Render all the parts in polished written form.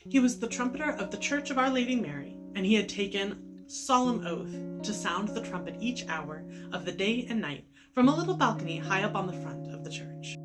He was the trumpeter of the Church of Our Lady Mary, and he had taken solemn oath to sound the trumpet each hour of the day and night from a little balcony high up on the front of the church.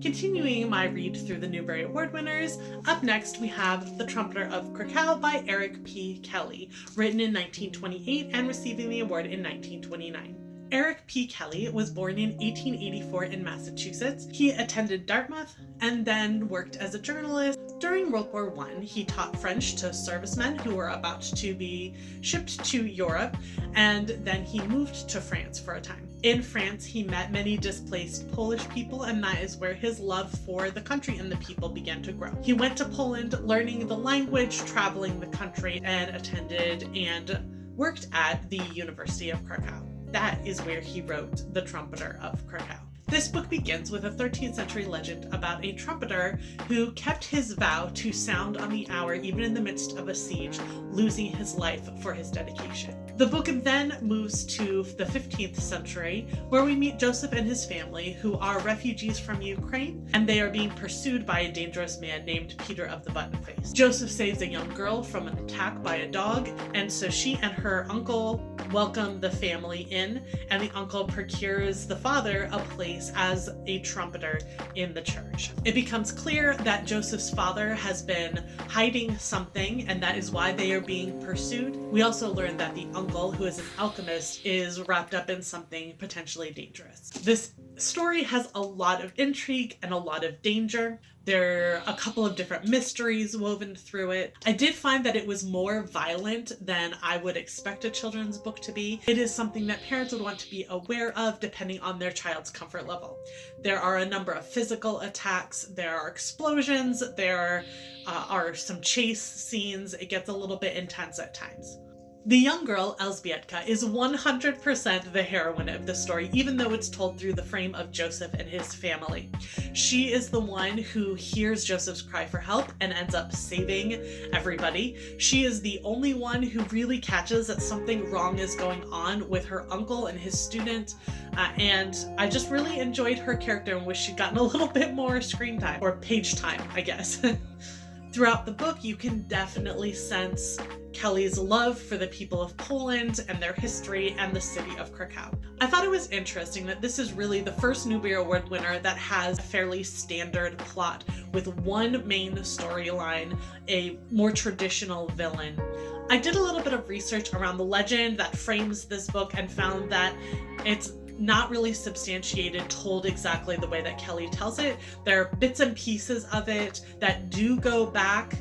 Continuing my read through the Newbery Award winners, up next we have The Trumpeter of Krakow by Eric P. Kelly, written in 1928 and receiving the award in 1929. Eric P. Kelly was born in 1884 in Massachusetts. He attended Dartmouth and then worked as a journalist. During World War I, he taught French to servicemen who were about to be shipped to Europe, and then he moved to France for a time. In France, he met many displaced Polish people, and that is where his love for the country and the people began to grow. He went to Poland, learning the language, traveling the country, and attended and worked at the University of Krakow. That is where he wrote The Trumpeter of Krakow. This book begins with a 13th century legend about a trumpeter who kept his vow to sound on the hour even in the midst of a siege, losing his life for his dedication. The book then moves to the 15th century, where we meet Joseph and his family, who are refugees from Ukraine, and they are being pursued by a dangerous man named Peter of the Button Face. Joseph saves a young girl from an attack by a dog, and so she and her uncle welcome the family in, and the uncle procures the father a place as a trumpeter in the church. It becomes clear that Joseph's father has been hiding something, and that is why they are being pursued. We also learn that the uncle, who is an alchemist, is wrapped up in something potentially dangerous. This story has a lot of intrigue and a lot of danger. There are a couple of different mysteries woven through it. I did find that it was more violent than I would expect a children's book to be. It is something that parents would want to be aware of depending on their child's comfort level. There are a number of physical attacks, there are explosions, there are some chase scenes. It gets a little bit intense at times. The young girl, Elzbietka, is 100% the heroine of the story, even though it's told through the frame of Joseph and his family. She is the one who hears Joseph's cry for help and ends up saving everybody. She is the only one who really catches that something wrong is going on with her uncle and his student, and I just really enjoyed her character and wish she'd gotten a little bit more screen time, or page time, I guess. Throughout the book, you can definitely sense Kelly's love for the people of Poland and their history and the city of Krakow. I thought it was interesting that this is really the first Newbery Award winner that has a fairly standard plot with one main storyline, a more traditional villain. I did a little bit of research around the legend that frames this book and found that it's not really substantiated, told exactly the way that Kelly tells it. There are bits and pieces of it that do go back,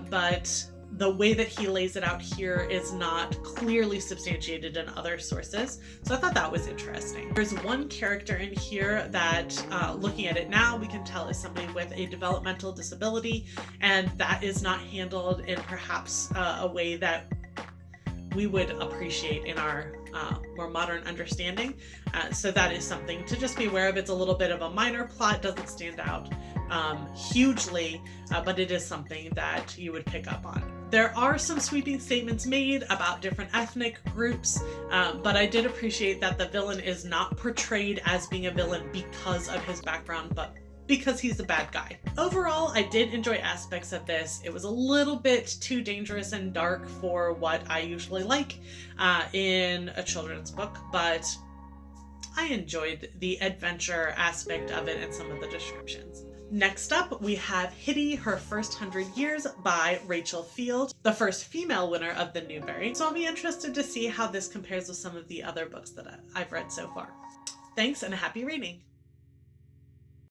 but the way that he lays it out here is not clearly substantiated in other sources. So I thought that was interesting. There's one character in here that, looking at it now, we can tell is somebody with a developmental disability, and that is not handled in perhaps a way that we would appreciate in our more modern understanding. So that is something to just be aware of. It's a little bit of a minor plot, doesn't stand out hugely, but it is something that you would pick up on. There are some sweeping statements made about different ethnic groups, but I did appreciate that the villain is not portrayed as being a villain because of his background, but because he's a bad guy. Overall, I did enjoy aspects of this. It was a little bit too dangerous and dark for what I usually like in a children's book, but I enjoyed the adventure aspect of it and some of the descriptions. Next up, we have Hitty, Her First 100 Years by Rachel Field, the first female winner of the Newbery. So I'll be interested to see how this compares with some of the other books that I've read so far. Thanks and happy reading!